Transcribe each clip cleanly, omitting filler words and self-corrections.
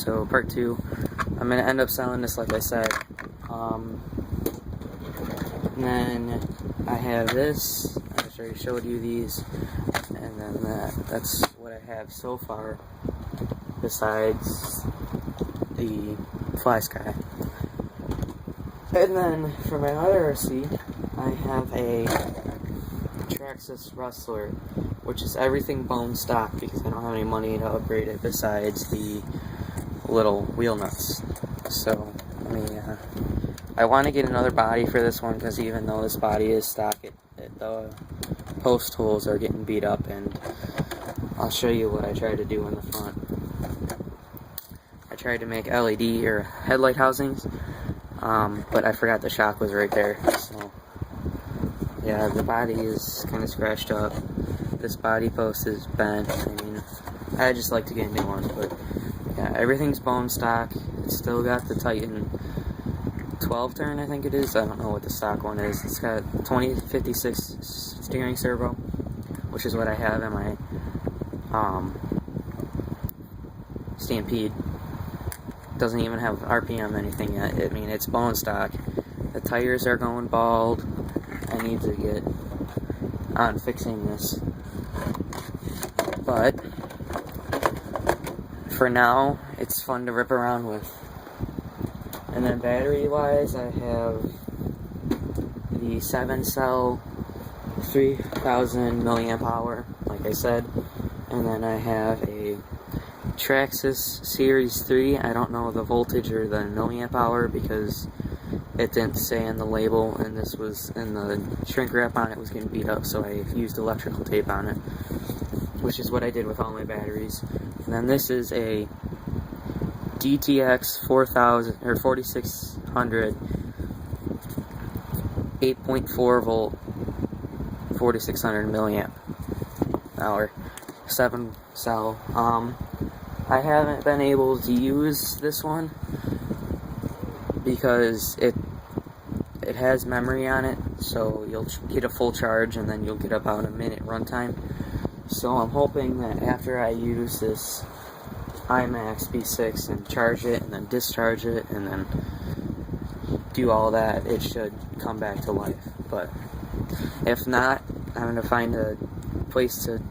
So part 2, I'm going to end up selling this like I said. And then I have this, I already showed you these, and then that's what I have so far, besides the FlySky. And then for my other RC, I have a Traxxas Rustler, which is everything bone stock because I don't have any money to upgrade it besides the little wheel nuts. So I want to get another body for this one because even though this body is stock, the post holes are getting beat up, and I'll show you what I tried to do in the front. I tried to make LED or headlight housings, but I forgot the shock was right there. So yeah, the body is kind of scratched up. This body post is bent. I mean, I just like to get a new one, but yeah, everything's bone stock. It's still got the Titan 12 turn, I think it is. I don't know what the stock one is. It's got 2056 steering servo, which is what I have in my Stampede. Doesn't even have RPM anything yet. I mean, it's bone stock. The tires are going bald. I need to get on fixing this. But for now, it's fun to rip around with. And then battery-wise, I have the 7-cell 3000 milliamp hour, like I said. And then I have a Traxxas Series 3. I don't know the voltage or the milliamp hour because it didn't say in the label, and this was in the shrink wrap on it was getting beat up, so I used electrical tape on it, which is what I did with all my batteries. And then this is a DTX 4000 or 4600 8.4 volt 4600 milliamp hour 7 cell. I haven't been able to use this one because it has memory on it, so you'll get a full charge and then you'll get about a minute runtime. So I'm hoping that after I use this IMAX B6 and charge it and then discharge it and then do all that, it should come back to life. But if not, I'm going to find a place to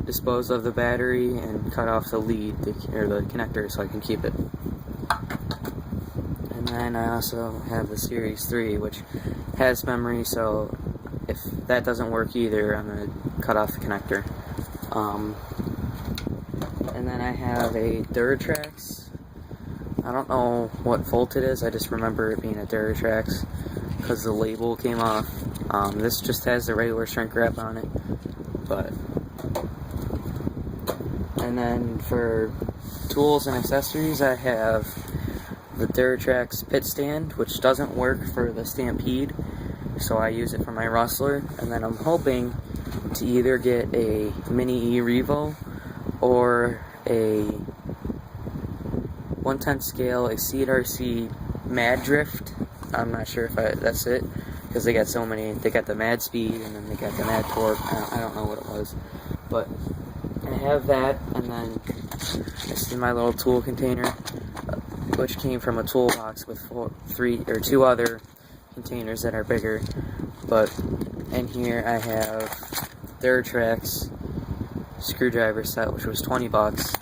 dispose of the battery and cut off the lead, or the connector, so I can keep it. And then I also have the Series 3, which has memory, so if that doesn't work either, I'm going to cut off the connector. And then I have a Duratrax. I don't know what volt it is, I just remember it being a Duratrax because the label came off. This just has the regular shrink wrap on it. But and then for tools and accessories, I have the Duratrax pit stand, which doesn't work for the Stampede, so I use it for my Rustler. And then I'm hoping to either get a Mini E Revo or a 1/10 scale Exceed RC Mad Drift. I'm not sure if that's it, because they got so many. They got the Mad Speed and then they got the Mad Torque. I don't know what it was, but I have that. And then this is my little tool container, which came from a toolbox with 2 other containers that are bigger. But in here I have Duratrax screwdriver set, which was 20 bucks.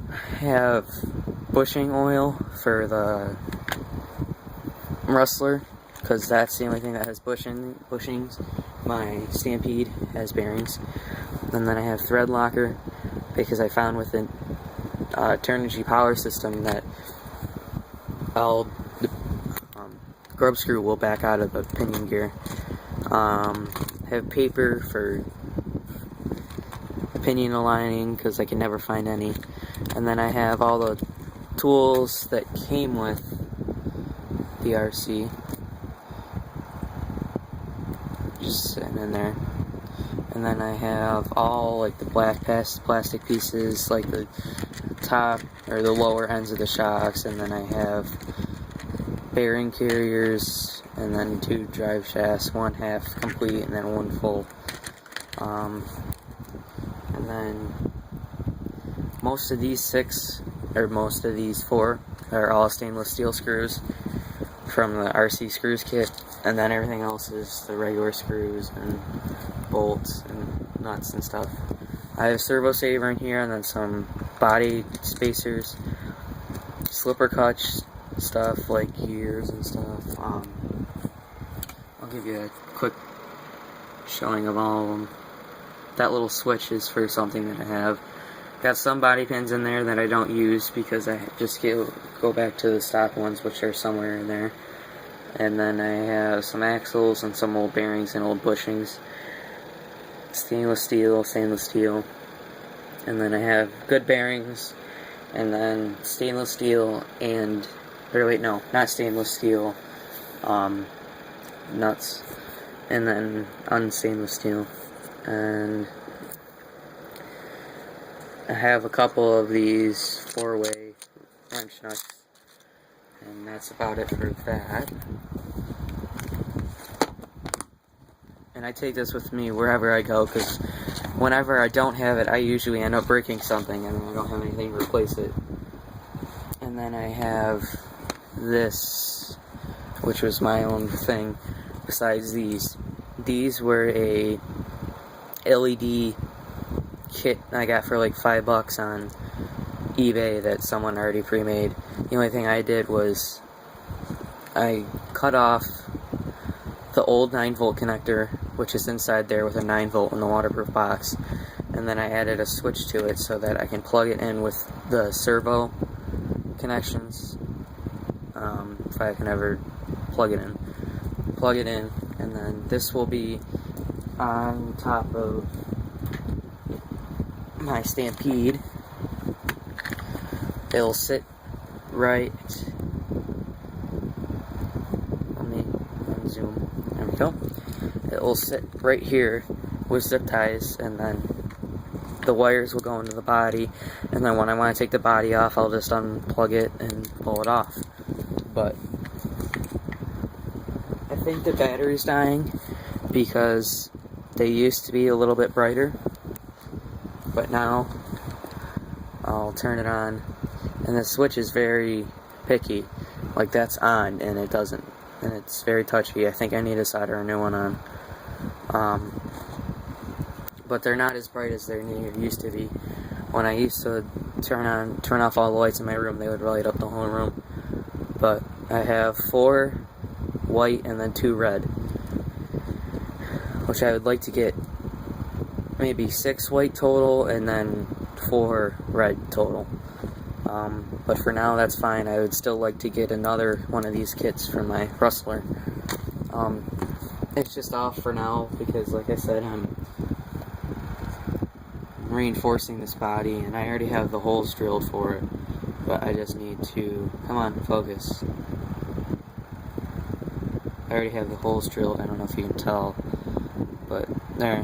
I have bushing oil for the Rustler, because that's the only thing that has bushings. My Stampede has bearings. And then I have thread locker, because I found with the Turnigy power system that the grub screw will back out of the pinion gear. Have paper for pinion aligning, because I can never find any. And then I have all the tools that came with the RC just sitting in there. And then I have all like the black plastic pieces, like the top or the lower ends of the shocks, and then I have bearing carriers, and then 2 drive shafts, 1 half complete and then 1 full. And then most of these 6 or most of these 4 are all stainless steel screws from the RC Screws kit, and then everything else is the regular screws and bolts and nuts and stuff. I have a servo saver in here, and then some body spacers, slipper clutch stuff like gears and stuff. I'll give you a quick showing of all of them. That little switch is for something that I have. Got some body pins in there that I don't use because I just go back to the stock ones, which are somewhere in there. And then I have some axles and some old bearings and old bushings. Stainless steel. And then I have good bearings, and then stainless steel and, or wait, no, not stainless steel, nuts, and then unstainless steel. And I have a couple of these 4-way wrench nuts, and that's about it for that. And I take this with me wherever I go, because whenever I don't have it, I usually end up breaking something, and I don't have anything to replace it. And then I have this, which was my own thing, besides these. These were a LED kit I got for like $5 on eBay that someone already pre-made. The only thing I did was I cut off the old 9-volt connector, which is inside there with a 9-volt in the waterproof box, and then I added a switch to it so that I can plug it in with the servo connections, if I can ever plug it in, and then this will be on top of my Stampede. It'll sit right, let me zoom, there we go. It will sit right here with zip ties, and then the wires will go into the body, and then when I want to take the body off, I'll just unplug it and pull it off. But I think the battery's dying because they used to be a little bit brighter, but now I'll turn it on, and the switch is very picky. Like, that's on and it doesn't, and it's very touchy. I think I need to solder a new one on. But they're not as bright as they used to be. When I used to turn off all the lights in my room, they would light up the whole room. But I have 4 white and then 2 red, which I would like to get maybe 6 white total and then 4 red total. But for now, that's fine. I would still like to get another one of these kits for my Rustler. It's just off for now because, like I said, I'm reinforcing this body, and I already have the holes drilled for it, but I just need to, come on, focus. I already have the holes drilled. I don't know if you can tell, but there.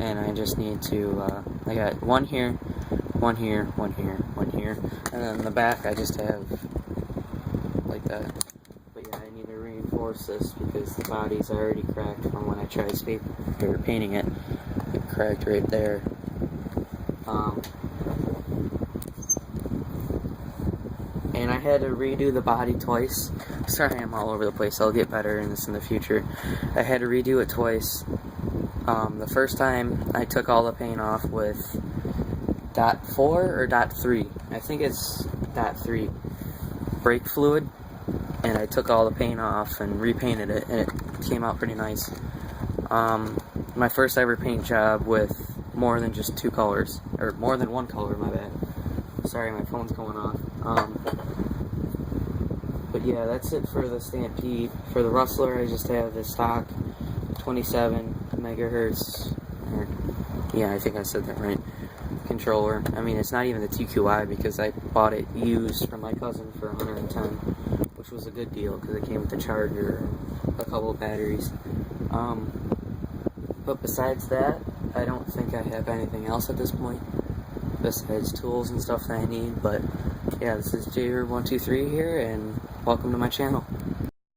And I just need to, I got one here, one here, one here, one here, and then in the back I just have like that. But yeah, I need to reinforce this because the body's already cracked from when I tried painting it. It cracked right there. And I had to redo the body twice. Sorry, I'm all over the place. I'll get better in this in the future. I had to redo it twice. The first time I took all the paint off with .4 or .3. I think it's .3 brake fluid, and I took all the paint off and repainted it, and it came out pretty nice. My first ever paint job with more than just 2 colors, or more than 1 color, my bad. Sorry, my phone's going off. But yeah, that's it for the Stampede. For the Rustler, I just have the stock 27 megahertz, or, yeah, I think I said that right, controller. I mean, it's not even the TQI because I bought it used from my cousin for 110, which was a good deal because it came with the charger and a couple of batteries. But besides that, I don't think I have anything else at this point besides tools and stuff that I need. But yeah, this is Jr123 here, and welcome to my channel.